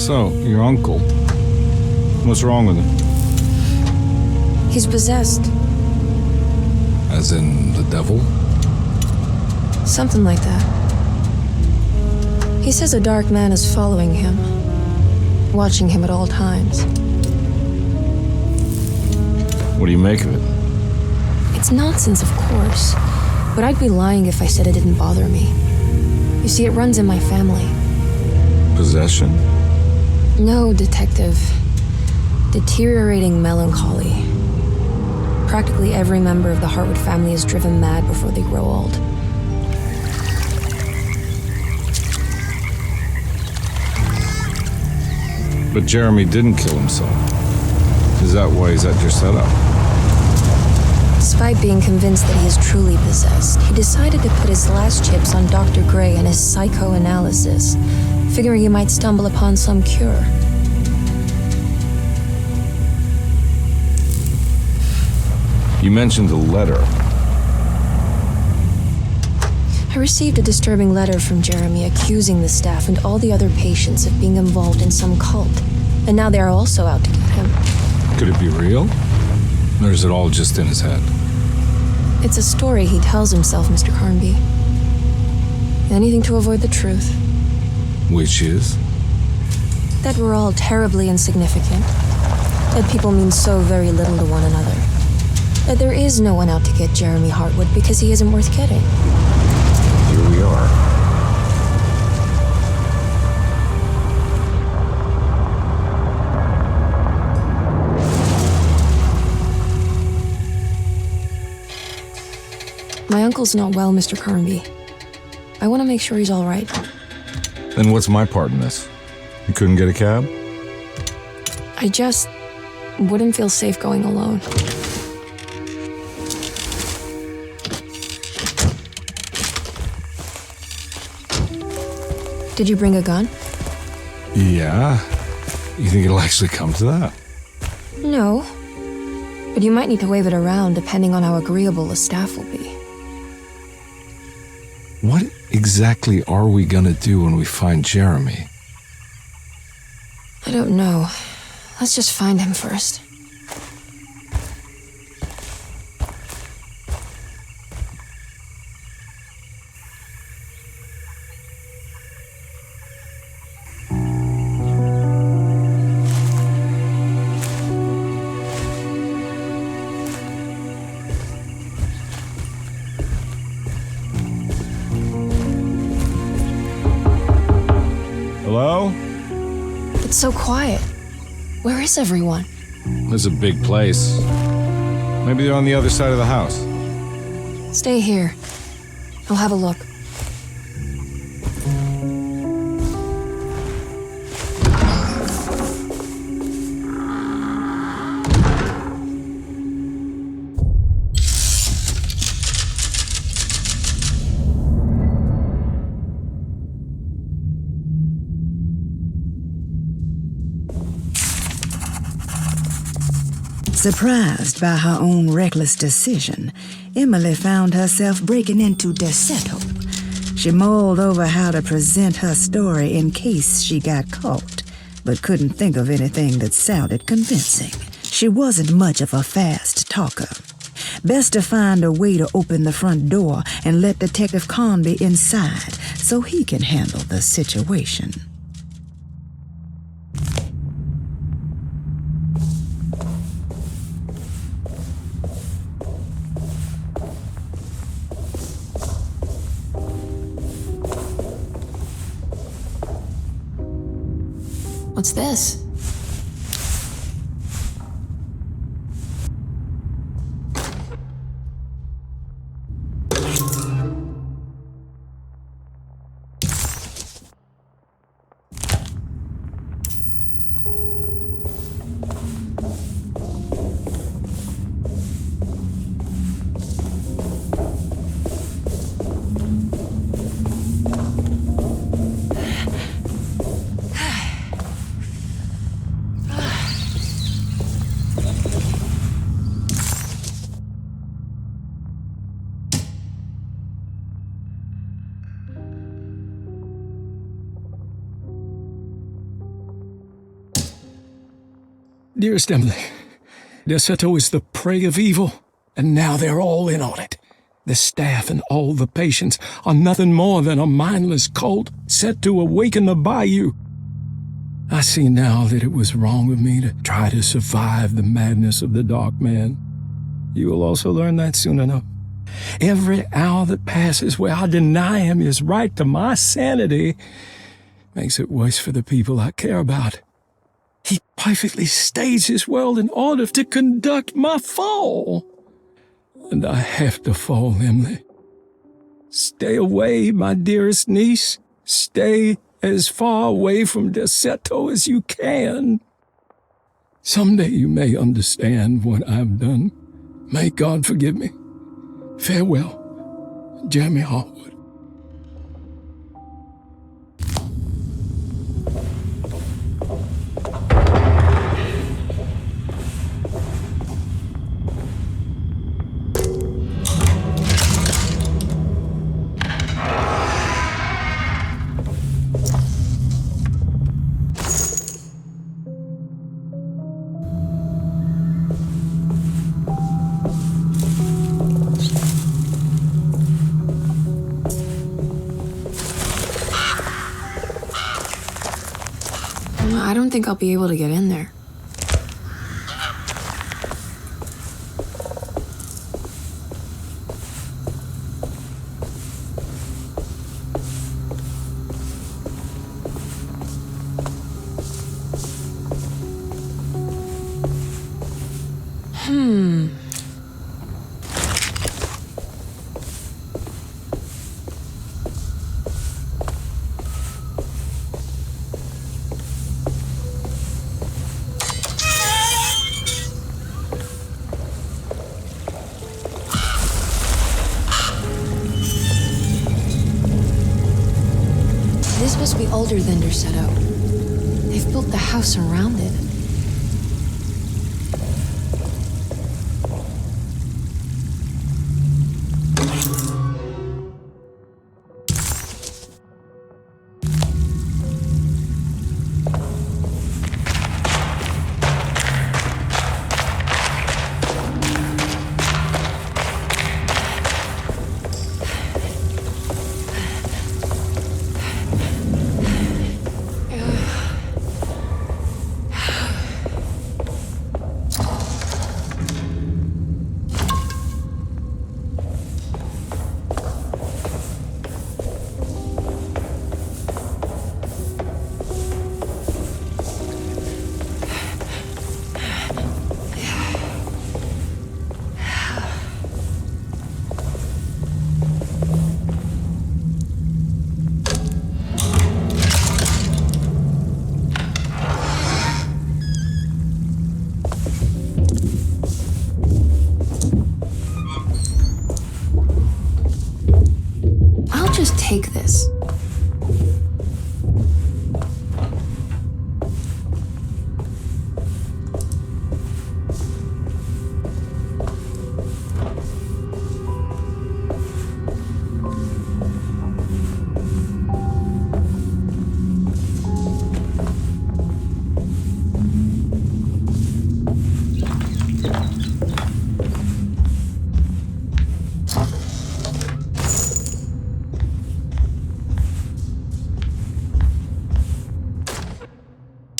So, your uncle. What's wrong with him? He's possessed. As in the devil? Something like that. He says a dark man is following him, watching him at all times. What do you make of it? It's nonsense, of course, but I'd be lying if I said it didn't bother me. You see, it runs in my family. Possession? No, detective. Deteriorating melancholy. Practically every member of the Hartwood family is driven mad before they grow old. But Jeremy didn't kill himself. Is that why he's at Derceto? Despite being convinced that he is truly possessed, he decided to put his last chips on Dr. Gray and his psychoanalysis, figuring he might stumble upon some cure. You mentioned a letter. I received a disturbing letter from Jeremy accusing the staff and all the other patients of being involved in some cult, and now they are also out to get him. Could it be real? Or is it all just in his head? It's a story he tells himself, Mr. Carnby. Anything to avoid the truth. Which is? That we're all terribly insignificant. That people mean so very little to one another. That there is no one out to get Jeremy Hartwood because he isn't worth getting. Here we are. My uncle's not well, Mr. Carnby. I want to make sure he's all right. Then what's my part in this? You couldn't get a cab? I just wouldn't feel safe going alone. Did you bring a gun? Yeah. You think it'll actually come to that? No. But you might need to wave it around depending on how agreeable the staff will be. What exactly are we gonna do when we find Jeremy? I don't know. Let's just find him first. Hello? It's so quiet. Where is everyone? This is a big place. Maybe they're on the other side of the house. Stay here. I'll have a look. Surprised by her own reckless decision, Emily found herself breaking into Derceto. She mulled over how to present her story in case she got caught, but couldn't think of anything that sounded convincing. She wasn't much of a fast talker. Best to find a way to open the front door and let Detective Carnby inside so he can handle the situation. What's this? Dearest Emily, Derceto is the prey of evil, and now they're all in on it. The staff and all the patients are nothing more than a mindless cult set to awaken the bayou. I see now that it was wrong of me to try to survive the madness of the Dark Man. You will also learn that soon enough. Every hour that passes where I deny him his right to my sanity makes it worse for the people I care about. He perfectly staged his world in order to conduct my fall. And I have to fall, Emily. Stay away, my dearest niece. Stay as far away from Derceto as you can. Someday you may understand what I've done. May God forgive me. Farewell, Jeremy Hartwood. I don't think I'll be able to get in there. This must be older than Derceto. They've built the house around it. Just take this.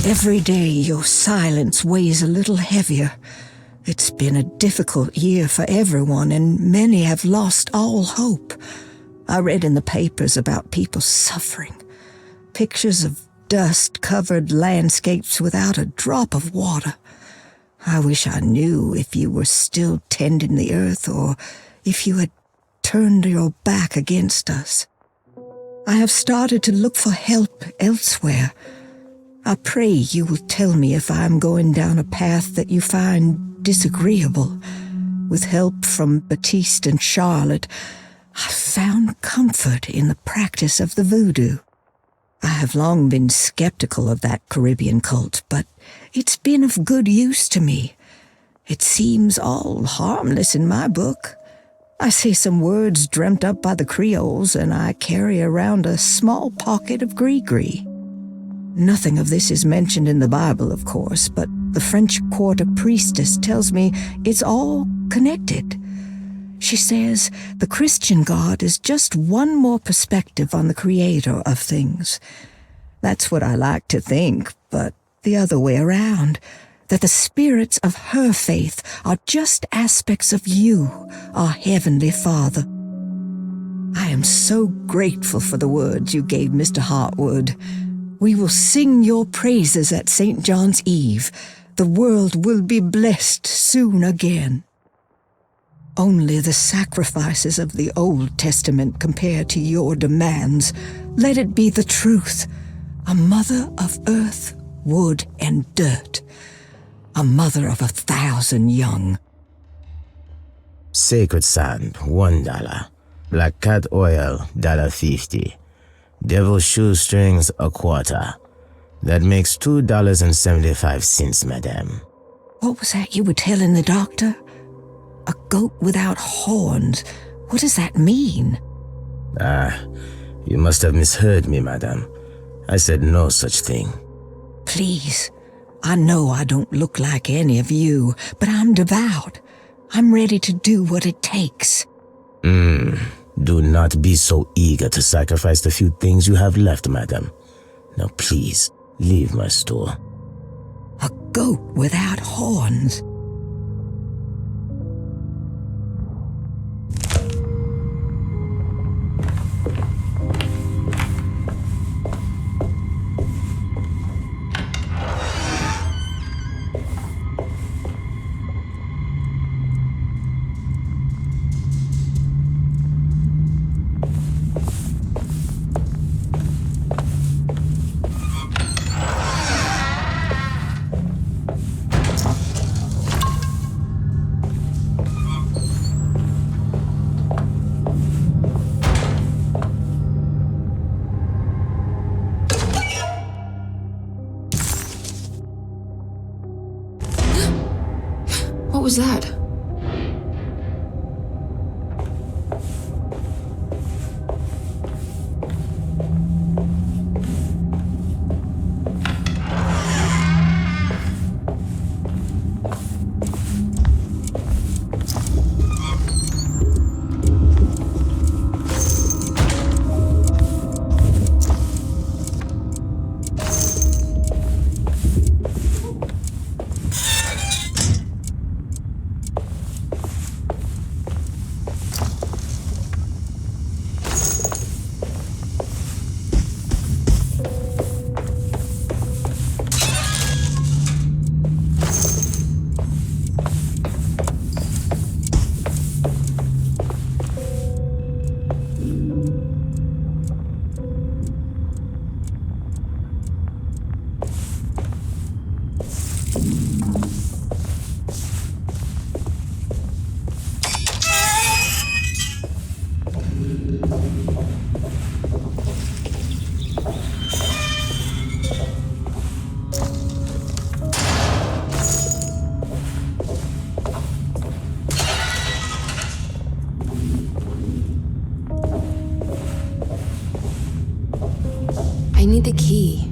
Every day your silence weighs a little heavier. It's been a difficult year for everyone, and many have lost all hope. I read in the papers about people suffering. Pictures of dust-covered landscapes without a drop of water. I wish I knew if you were still tending the earth or if you had turned your back against us. I have started to look for help elsewhere. I pray you will tell me if I am going down a path that you find disagreeable. With help from Baptiste and Charlotte, I found comfort in the practice of the voodoo. I have long been skeptical of that Caribbean cult, but it's been of good use to me. It seems all harmless in my book. I say some words dreamt up by the Creoles, and I carry around a small pocket of gree-gree. Nothing of this is mentioned in the Bible, of course, but the French quarter priestess tells me it's all connected. She says the Christian God is just one more perspective on the creator of things. That's what I like to think, but the other way around, that the spirits of her faith are just aspects of you, our Heavenly Father. I am so grateful for the words you gave Mr. Hartwood. We will sing your praises at St. John's Eve. The world will be blessed soon again. Only the sacrifices of the Old Testament compare to your demands. Let it be the truth. A mother of earth, wood, and dirt. A mother of 1,000 young. Sacred sand, $1. Black cat oil, $1.50. Devil shoestrings, $0.25. That makes $2.75, madame. What was that you were telling the doctor? A goat without horns. What does that mean? You must have misheard me, madame. I said no such thing. Please, I know I don't look like any of you, but I'm devout. I'm ready to do what it takes. Do not be so eager to sacrifice the few things you have left, madam. Now please, leave my store. A goat without horns. What was that? I need the key.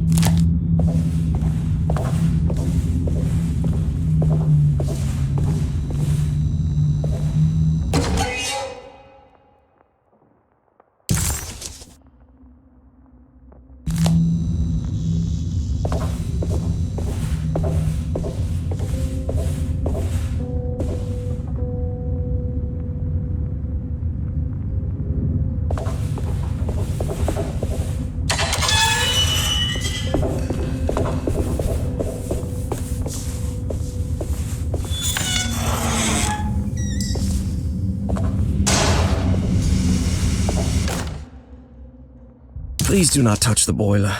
Please do not touch the boiler.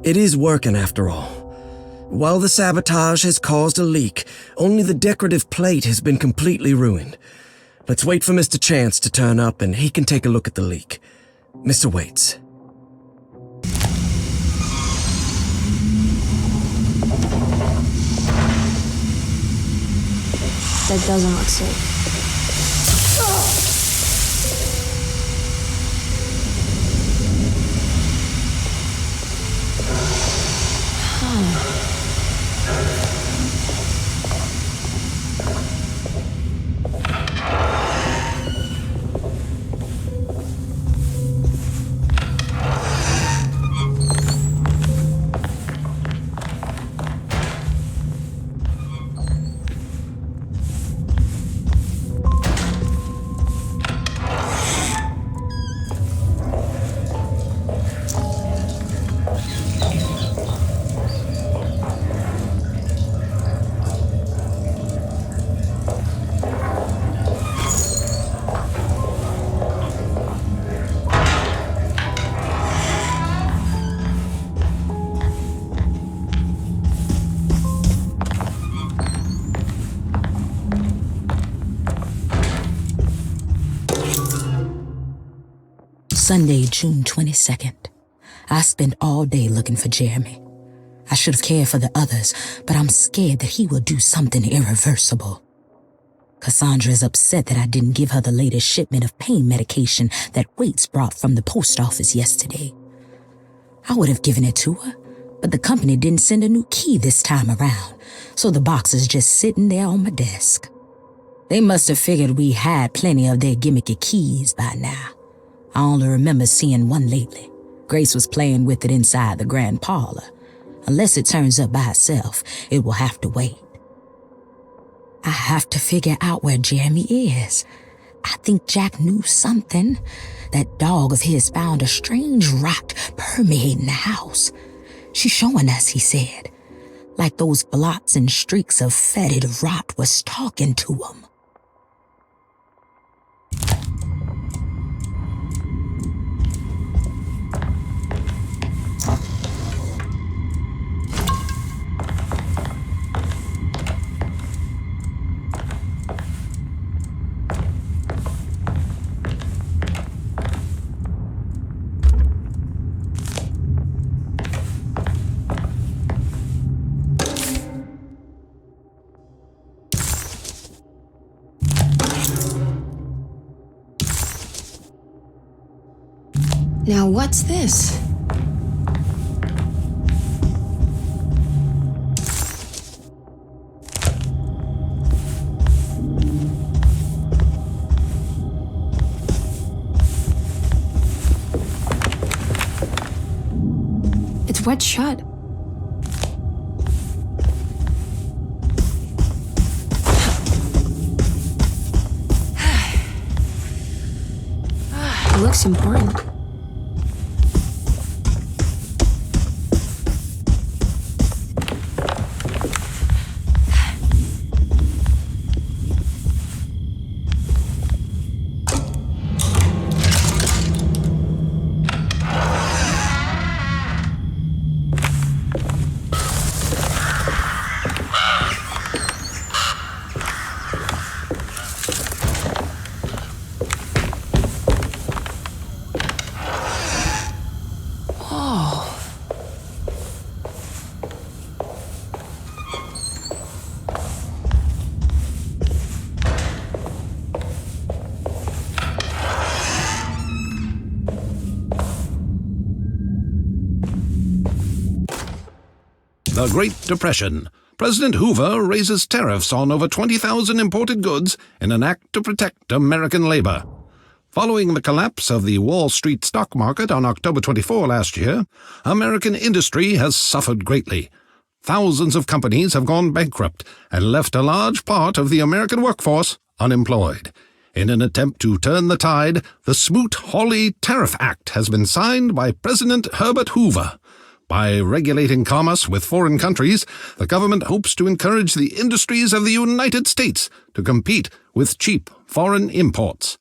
It is working after all. While the sabotage has caused a leak, only the decorative plate has been completely ruined. Let's wait for Mr. Chance to turn up and he can take a look at the leak. Mr. Waits. That doesn't look safe. Sunday, June 22nd. I spent all day looking for Jeremy. I should have cared for the others, but I'm scared that he will do something irreversible. Cassandra is upset that I didn't give her the latest shipment of pain medication that Waits brought from the post office yesterday. I would have given it to her, but the company didn't send a new key this time around, so the box is just sitting there on my desk. They must have figured we had plenty of their gimmicky keys by now. I only remember seeing one lately. Grace was playing with it inside the grand parlor. Unless it turns up by itself, it will have to wait. I have to figure out where Jeremy is. I think Jack knew something. That dog of his found a strange rot permeating the house. She's showing us, he said. Like those blots and streaks of fetid rot was talking to him. Now what's this? It's wet shut. It looks important. The Great Depression. President Hoover raises tariffs on over 20,000 imported goods in an act to protect American labor. Following the collapse of the Wall Street stock market on October 24 last year, American industry has suffered greatly. Thousands of companies have gone bankrupt and left a large part of the American workforce unemployed. In an attempt to turn the tide, the Smoot-Hawley Tariff Act has been signed by President Herbert Hoover. By regulating commerce with foreign countries, the government hopes to encourage the industries of the United States to compete with cheap foreign imports.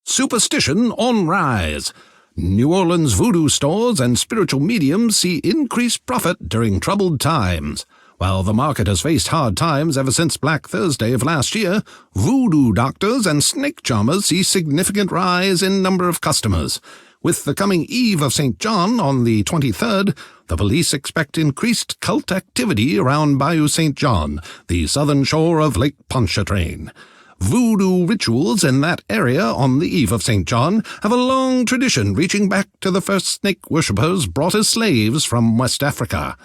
Superstition on rise. New Orleans voodoo stores and spiritual mediums see increased profit during troubled times. While the market has faced hard times ever since Black Thursday of last year, voodoo doctors and snake charmers see significant rise in number of customers. With the coming Eve of St. John on the 23rd, the police expect increased cult activity around Bayou St. John, the southern shore of Lake Pontchartrain. Voodoo rituals in that area on the Eve of St. John have a long tradition reaching back to the first snake worshippers brought as slaves from West Africa.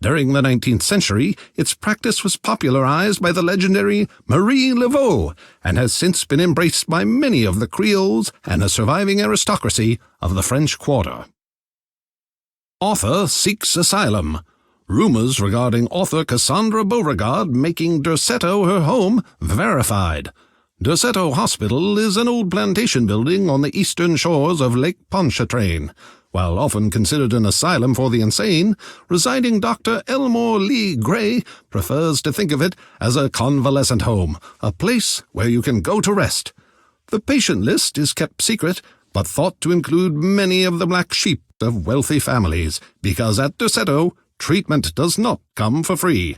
During the 19th century, its practice was popularized by the legendary Marie Laveau and has since been embraced by many of the Creoles and the surviving aristocracy of the French Quarter. Author seeks asylum. Rumors regarding author Cassandra Beauregard making Derceto her home verified. Derceto Hospital is an old plantation building on the eastern shores of Lake Pontchartrain. While often considered an asylum for the insane, residing Dr. Elmore Lee Gray prefers to think of it as a convalescent home, a place where you can go to rest. The patient list is kept secret, but thought to include many of the black sheep of wealthy families, because at Derceto, treatment does not come for free.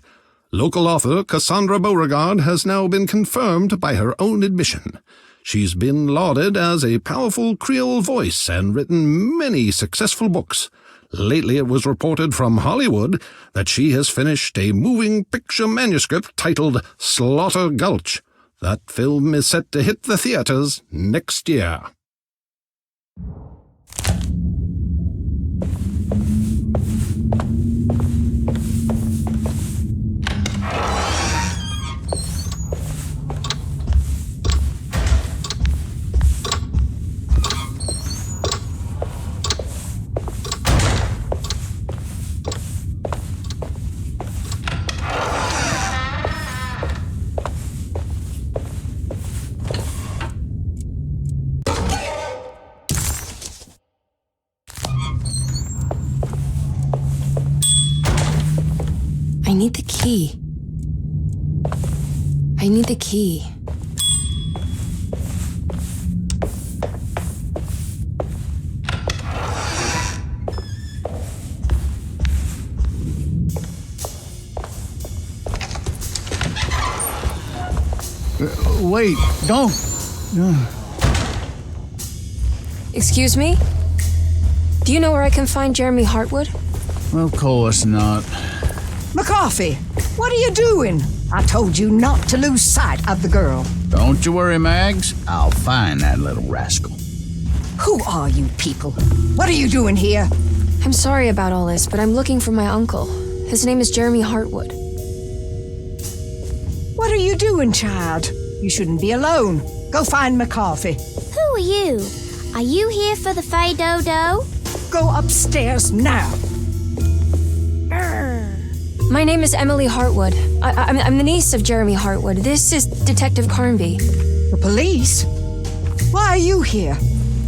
Local author Cassandra Beauregard has now been confirmed by her own admission. She's been lauded as a powerful Creole voice and written many successful books. Lately it was reported from Hollywood that she has finished a moving picture manuscript titled Slaughter Gulch. That film is set to hit the theaters next year. I need the key. I need the key. Wait, don't. Excuse me? Do you know where I can find Jeremy Hartwood? Of course not. McCarthy, what are you doing? I told you not to lose sight of the girl. Don't you worry, Mags. I'll find that little rascal. Who are you people? What are you doing here? I'm sorry about all this, but I'm looking for my uncle. His name is Jeremy Hartwood. What are you doing, child? You shouldn't be alone. Go find McCarthy. Who are you? Are you here for the Fay Dodo? Go upstairs now. My name is Emily Hartwood. I'm the niece of Jeremy Hartwood. This is Detective Carnby. The police? Why are you here?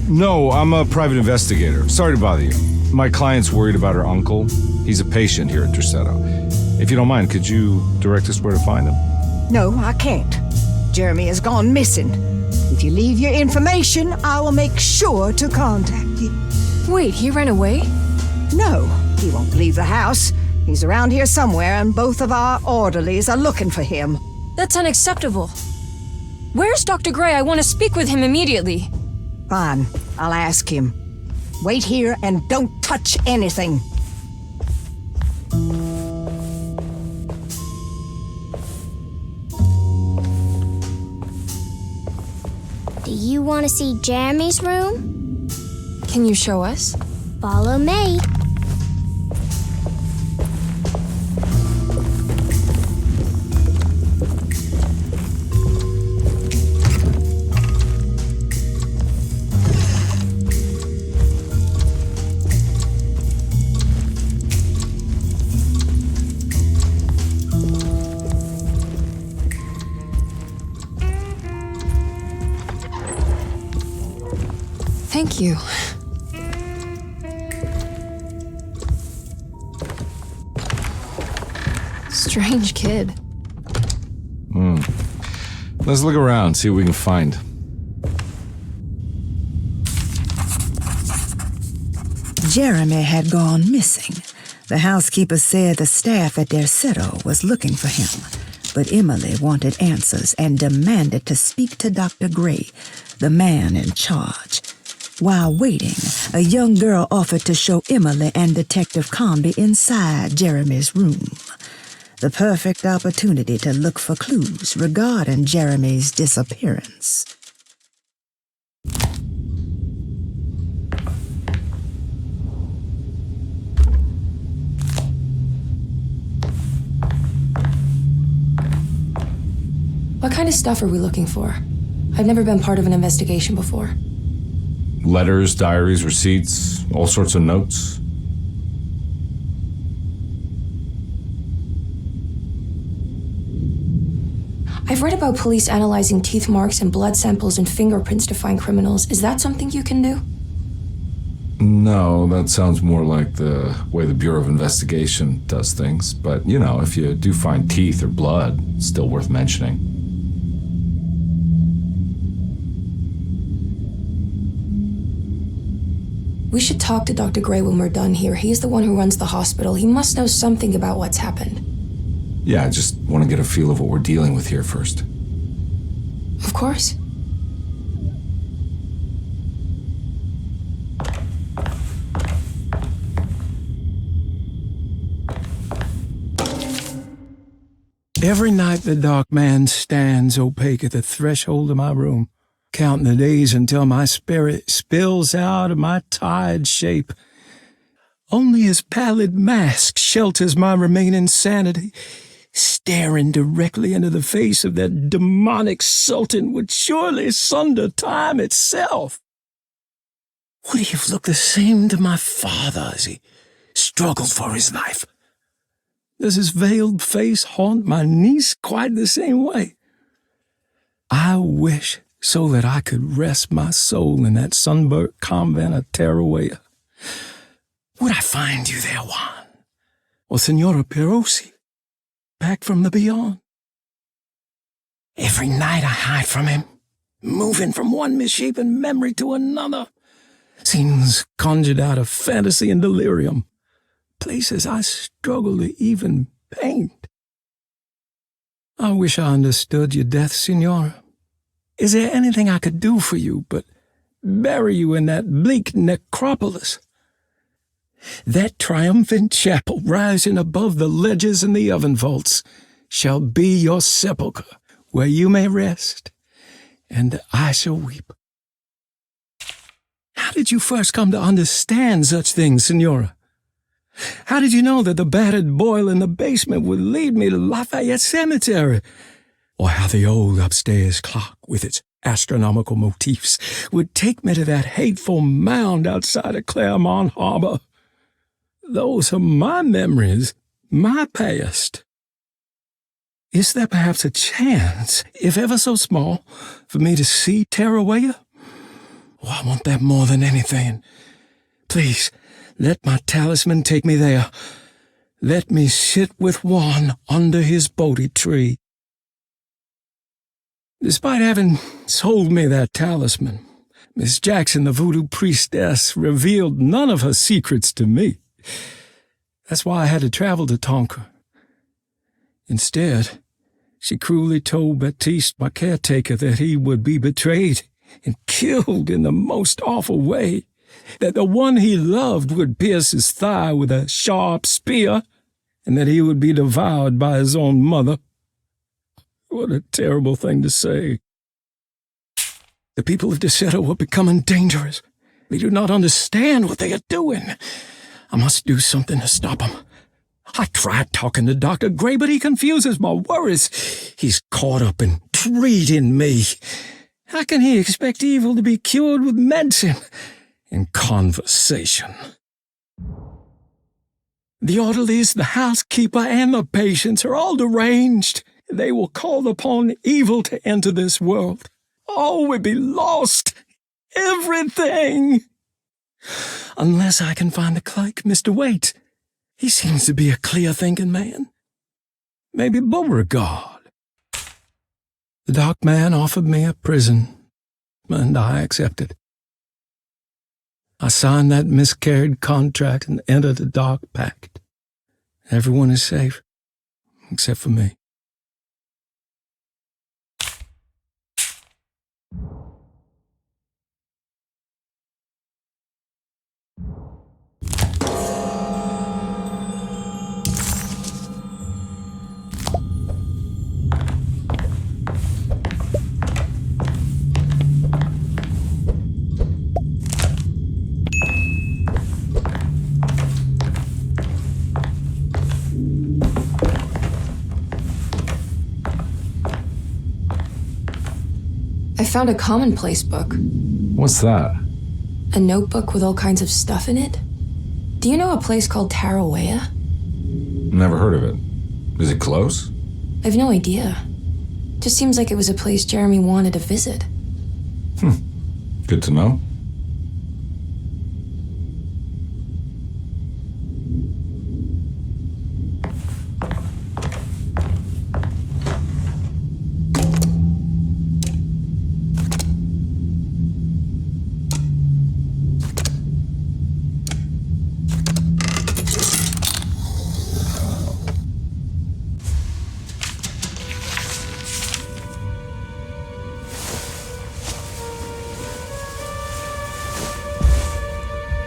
No, I'm a private investigator. Sorry to bother you. My client's worried about her uncle. He's a patient here at Derceto. If you don't mind, could you direct us where to find him? No, I can't. Jeremy has gone missing. If you leave your information, I will make sure to contact you. Wait, he ran away? No, he won't leave the house. He's around here somewhere, and both of our orderlies are looking for him. That's unacceptable. Where's Dr. Gray? I want to speak with him immediately. Fine, I'll ask him. Wait here and don't touch anything. Do you want to see Jeremy's room? Can you show us? Follow me. Thank you. Strange kid. Let's look around, see what we can find. Jeremy had gone missing. The housekeeper said the staff at Derceto was looking for him, but Emily wanted answers and demanded to speak to Dr. Gray, the man in charge. While waiting, a young girl offered to show Emily and Detective Carnby inside Jeremy's room. The perfect opportunity to look for clues regarding Jeremy's disappearance. What kind of stuff are we looking for? I've never been part of an investigation before. Letters, diaries, receipts, all sorts of notes. I've read about police analyzing teeth marks and blood samples and fingerprints to find criminals. Is that something you can do? No, that sounds more like the way the Bureau of Investigation does things. But, you know, if you do find teeth or blood, it's still worth mentioning. We should talk to Dr. Gray when we're done here. He's the one who runs the hospital. He must know something about what's happened. Yeah, I just want to get a feel of what we're dealing with here first. Of course. Every night the dark man stands opaque at the threshold of my room, counting the days until my spirit spills out of my tired shape. Only his pallid mask shelters my remaining sanity. Staring directly into the face of that demonic sultan would surely sunder time itself. Would he have looked the same to my father as he struggled for his life? Does his veiled face haunt my niece quite the same way? I wish so that I could rest my soul in that sunburnt convent of Tarawea. Would I find you there, Juan? Or Senora Perosi, back from the beyond? Every night I hide from him, moving from one misshapen memory to another. Scenes conjured out of fantasy and delirium. Places I struggle to even paint. I wish I understood your death, Senora. Is there anything I could do for you but bury you in that bleak necropolis? That triumphant chapel rising above the ledges and the oven vaults shall be your sepulchre, where you may rest, and I shall weep. How did you first come to understand such things, Senora? How did you know that the battered boiler in the basement would lead me to Lafayette Cemetery? Or how the old upstairs clock, with its astronomical motifs, would take me to that hateful mound outside of Claremont Harbor? Those are my memories, my past. Is there perhaps a chance, if ever so small, for me to see Tarawea? Oh, I want that more than anything. Please, let my talisman take me there. Let me sit with Juan under his Bodhi tree. Despite having sold me that talisman, Miss Jackson, the voodoo priestess, revealed none of her secrets to me. That's why I had to travel to Tonka. Instead, she cruelly told Baptiste, my caretaker, that he would be betrayed and killed in the most awful way, that the one he loved would pierce his thigh with a sharp spear, and that he would be devoured by his own mother. What a terrible thing to say. The people of Derceto are becoming dangerous. They do not understand what they are doing. I must do something to stop them. I tried talking to Dr. Gray, but he confuses my worries. He's caught up in treating me. How can he expect evil to be cured with medicine and conversation? The orderlies, the housekeeper, and the patients are all deranged. They will call upon evil to enter this world. All will be lost. Everything. Unless I can find the clerk, Mr. Waite. He seems to be a clear-thinking man. Maybe Beauregard. The dark man offered me a prison, and I accepted. I signed that miscarried contract and entered the dark pact. Everyone is safe, except for me. I found a commonplace book. What's that? A notebook with all kinds of stuff in it. Do you know a place called Tarawea? Never heard of it. Is it close? I've no idea. Just seems like it was a place Jeremy wanted to visit. Good to know.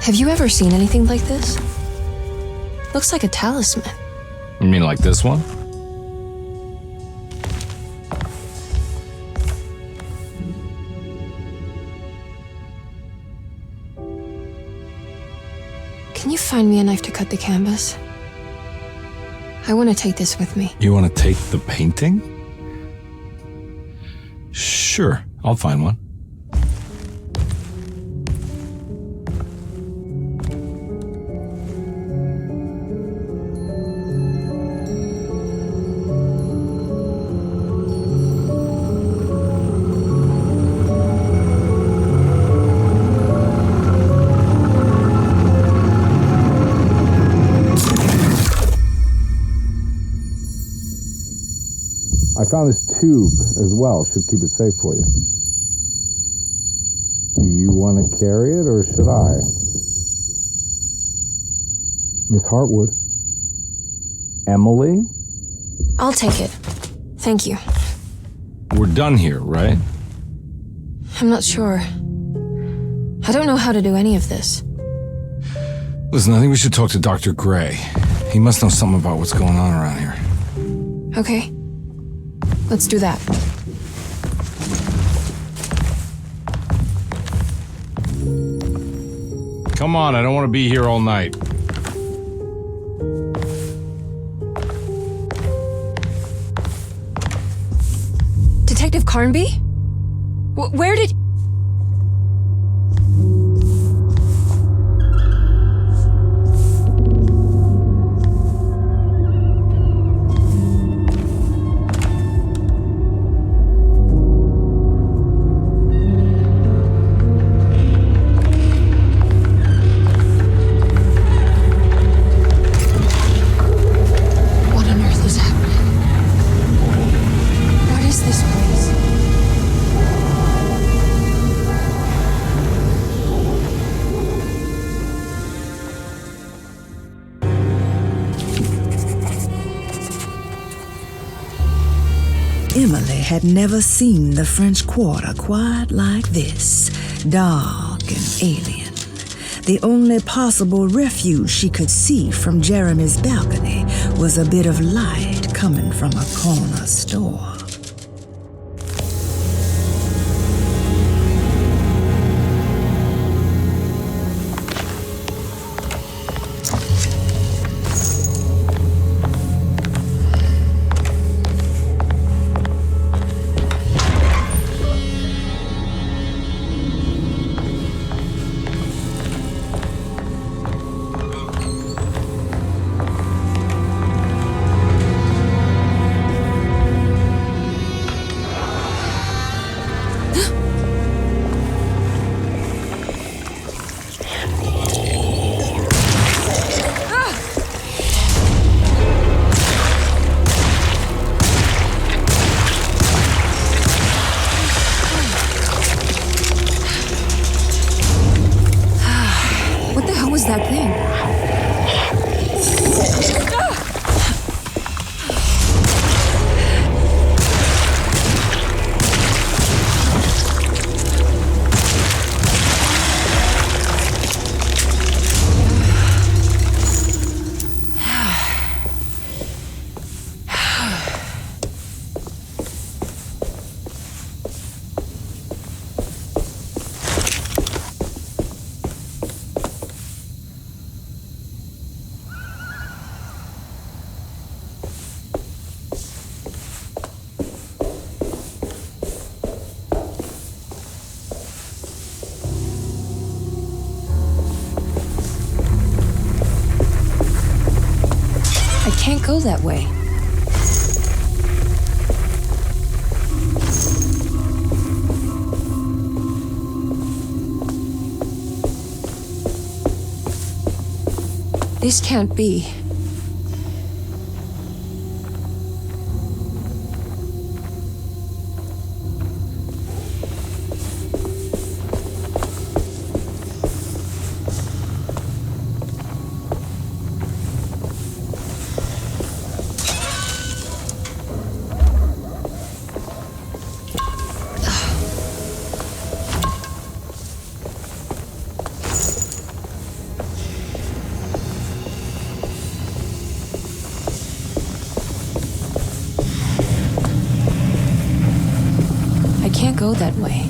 Have you ever seen anything like this? Looks like a talisman. You mean like this one? Can you find me a knife to cut the canvas? I want to take this with me. You want to take the painting? Sure, I'll find one. I found this tube as well. Should keep it safe for you. Do you want to carry it, or should I? Miss Hartwood? Emily? I'll take it. Thank you. We're done here, right? I'm not sure. I don't know how to do any of this. Listen, I think we should talk to Dr. Gray. He must know something about what's going on around here. Okay. Let's do that. Come on, I don't want to be here all night. Detective Carnby? Where did... Emily had never seen the French Quarter quite like this, dark and alien. The only possible refuge she could see from Jeremy's balcony was a bit of light coming from a corner store. That thing. Can't go that way. This can't be. Can't go that way.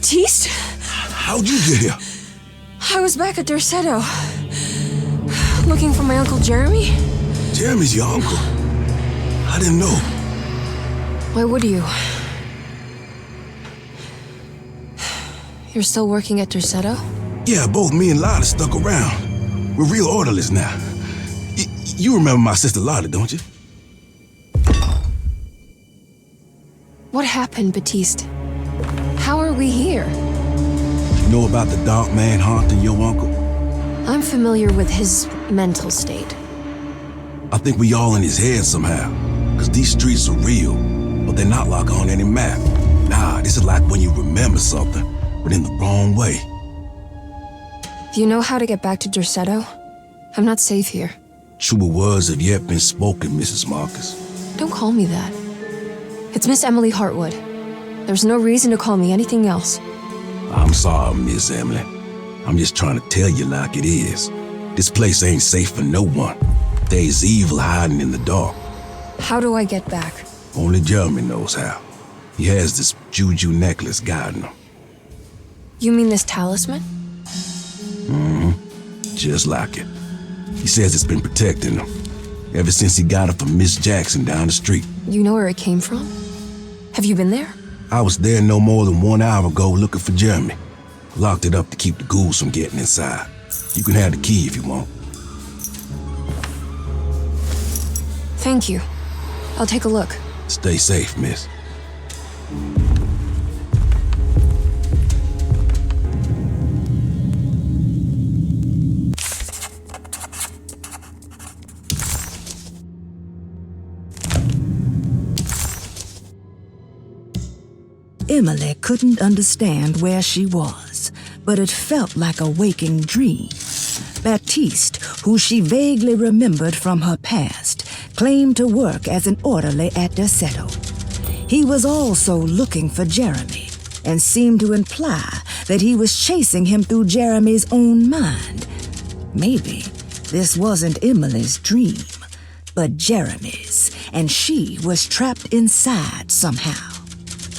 Baptiste? How'd you get here? I was back at Derceto, looking for my Uncle Jeremy. Jeremy's your uncle? I didn't know. Why would you? You're still working at Derceto? Yeah, both me and Lotta stuck around. We're real orderlies now. You remember my sister Lotta, don't you? What happened, Baptiste? How are we here? You know about the dark man haunting your uncle? I'm familiar with his mental state. I think we all in his head somehow. Cause these streets are real, but they're not like on any map. Nah, this is like when you remember something, but in the wrong way. Do you know how to get back to Derceto? I'm not safe here. Truer words have yet been spoken, Mrs. Marcus. Don't call me that. It's Miss Emily Hartwood. There's no reason to call me anything else. I'm sorry, Miss Emily. I'm just trying to tell you like it is. This place ain't safe for no one. There's evil hiding in the dark. How do I get back? Only Jeremy knows how. He has this juju necklace guiding him. You mean this talisman? Just like it. He says it's been protecting him ever since he got it from Miss Jackson down the street. You know where it came from? Have you been there? I was there no more than 1 hour ago looking for Jeremy. Locked it up to keep the ghouls from getting inside. You can have the key if you want. Thank you. I'll take a look. Stay safe, miss. Emily couldn't understand where she was, but it felt like a waking dream. Baptiste, who she vaguely remembered from her past, claimed to work as an orderly at Derceto. He was also looking for Jeremy, and seemed to imply that he was chasing him through Jeremy's own mind. Maybe this wasn't Emily's dream, but Jeremy's, and she was trapped inside somehow.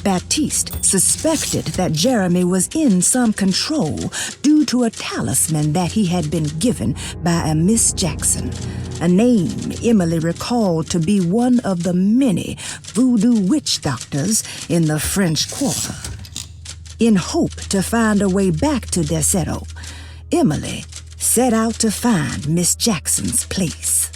Baptiste suspected that Jeremy was in some control due to a talisman that he had been given by a Miss Jackson, a name Emily recalled to be one of the many voodoo witch doctors in the French Quarter. In hope to find a way back to Derceto, Emily set out to find Miss Jackson's place.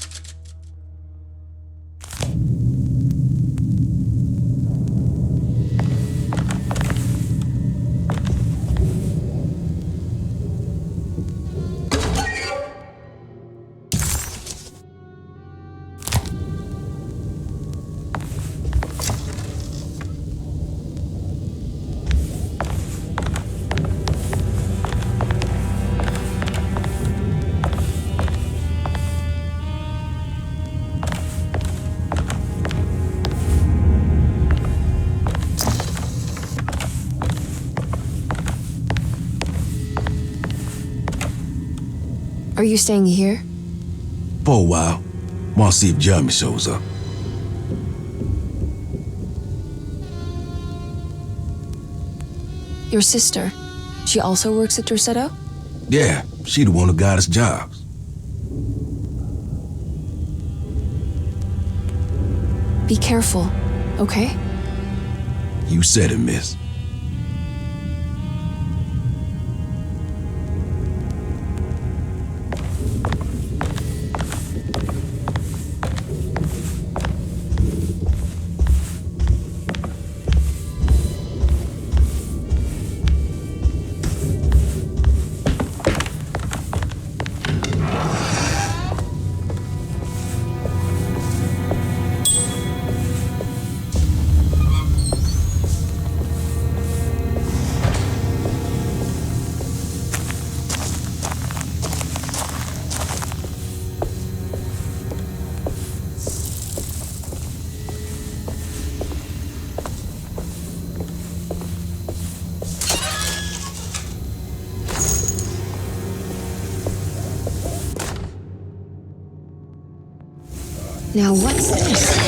Are you staying here? For a while. Want to see if Jeremy shows up. Your sister, she also works at Derceto? Yeah, she the one who got us jobs. Be careful, okay? You said it, miss. Now what's this?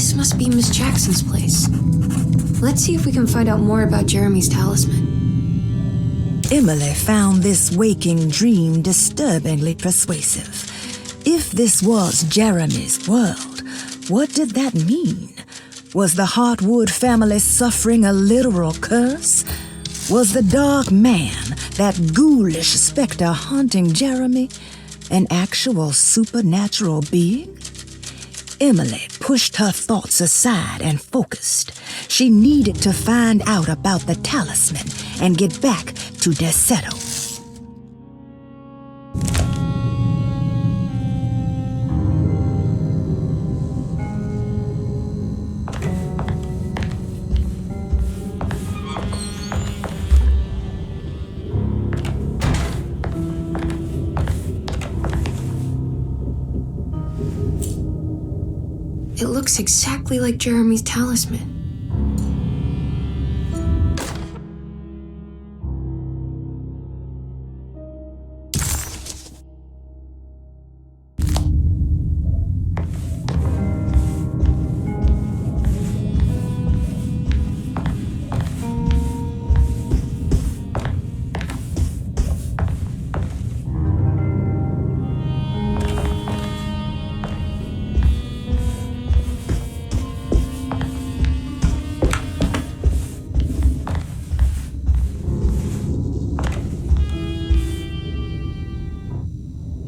This must be Miss Jackson's place. Let's see if we can find out more about Jeremy's talisman. Emily found this waking dream disturbingly persuasive. If this was Jeremy's world, what did that mean? Was the Hartwood family suffering a literal curse? Was the dark man, that ghoulish specter haunting Jeremy, an actual supernatural being? Emily pushed her thoughts aside and focused. She needed to find out about the talisman and get back to Derceto. It looks exactly like Jeremy's talisman.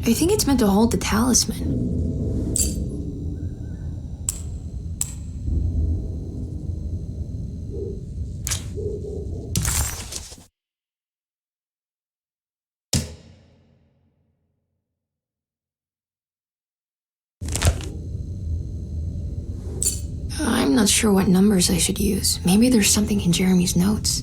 I think it's meant to hold the talisman. I'm not sure what numbers I should use. Maybe there's something in Jeremy's notes.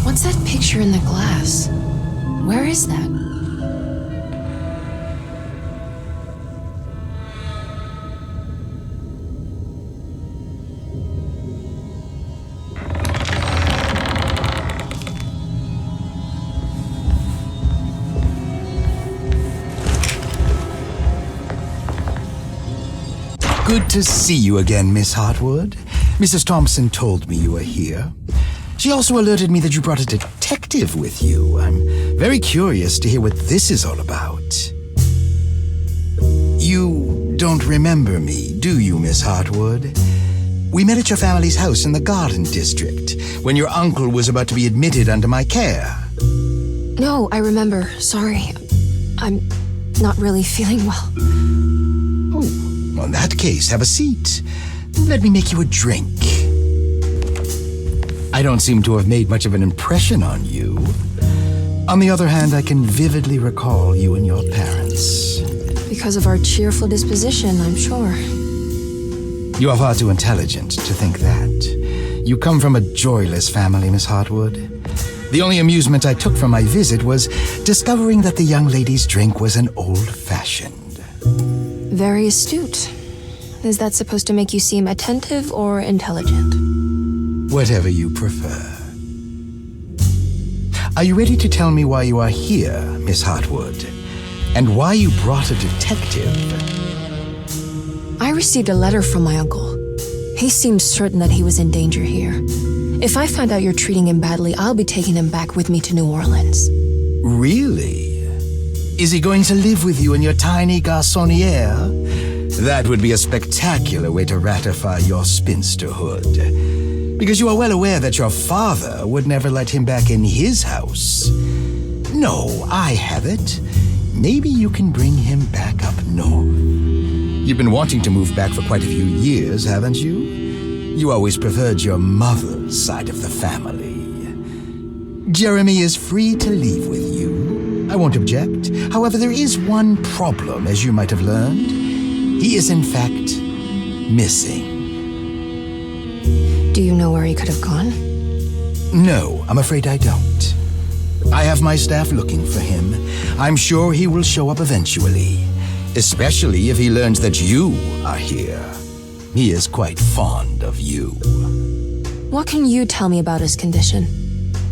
What's that picture in the glass? Where is that? Good to see you again, Miss Hartwood. Mrs. Thompson told me you were here. She also alerted me that you brought a detective with you. I'm very curious to hear what this is all about. You don't remember me, do you, Miss Hartwood? We met at your family's house in the Garden District, when your uncle was about to be admitted under my care. No, I remember. Sorry. I'm not really feeling well. Oh, in that case, have a seat. Let me make you a drink. I don't seem to have made much of an impression on you. On the other hand, I can vividly recall you and your parents. Because of our cheerful disposition, I'm sure. You are far too intelligent to think that. You come from a joyless family, Miss Hartwood. The only amusement I took from my visit was discovering that the young lady's drink was an old-fashioned. Very astute. Is that supposed to make you seem attentive or intelligent? Whatever you prefer. Are you ready to tell me why you are here, Miss Hartwood? And why you brought a detective? I received a letter from my uncle. He seems certain that he was in danger here. If I find out you're treating him badly, I'll be taking him back with me to New Orleans. Really? Is he going to live with you in your tiny garçonniere? That would be a spectacular way to ratify your spinsterhood. Because you are well aware that your father would never let him back in his house. No, I have it. Maybe you can bring him back up north. You've been wanting to move back for quite a few years, haven't you? You always preferred your mother's side of the family. Jeremy is free to leave with you. I won't object. However, there is one problem, as you might have learned. He is, in fact, missing. Do you know where he could have gone? No, I'm afraid I don't. I have my staff looking for him. I'm sure he will show up eventually, especially if he learns that you are here. He is quite fond of you. What can you tell me about his condition?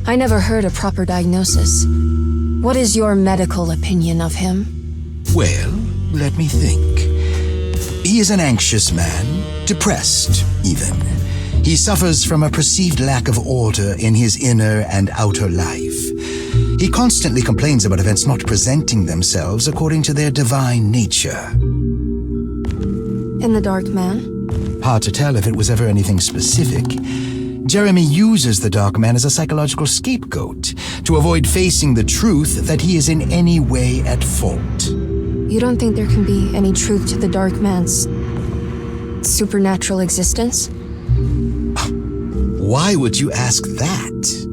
I never heard a proper diagnosis. What is your medical opinion of him? Well, let me think. He is an anxious man, depressed, even. He suffers from a perceived lack of order in his inner and outer life. He constantly complains about events not presenting themselves according to their divine nature. And the Dark Man? Hard to tell if it was ever anything specific. Jeremy uses the Dark Man as a psychological scapegoat to avoid facing the truth that he is in any way at fault. You don't think there can be any truth to the Dark Man's supernatural existence? Why would you ask that?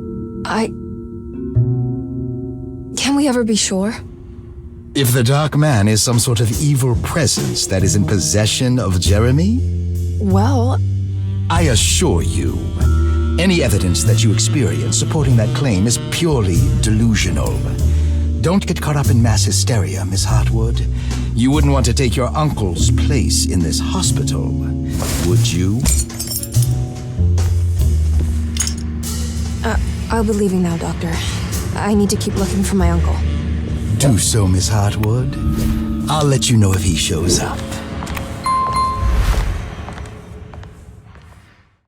Can we ever be sure? If the Dark Man is some sort of evil presence that is in possession of Jeremy? Well, I assure you, any evidence that you experience supporting that claim is purely delusional. Don't get caught up in mass hysteria, Miss Hartwood. You wouldn't want to take your uncle's place in this hospital, would you? I'll be leaving now, Doctor. I need to keep looking for my uncle. Do so, Miss Hartwood. I'll let you know if he shows up.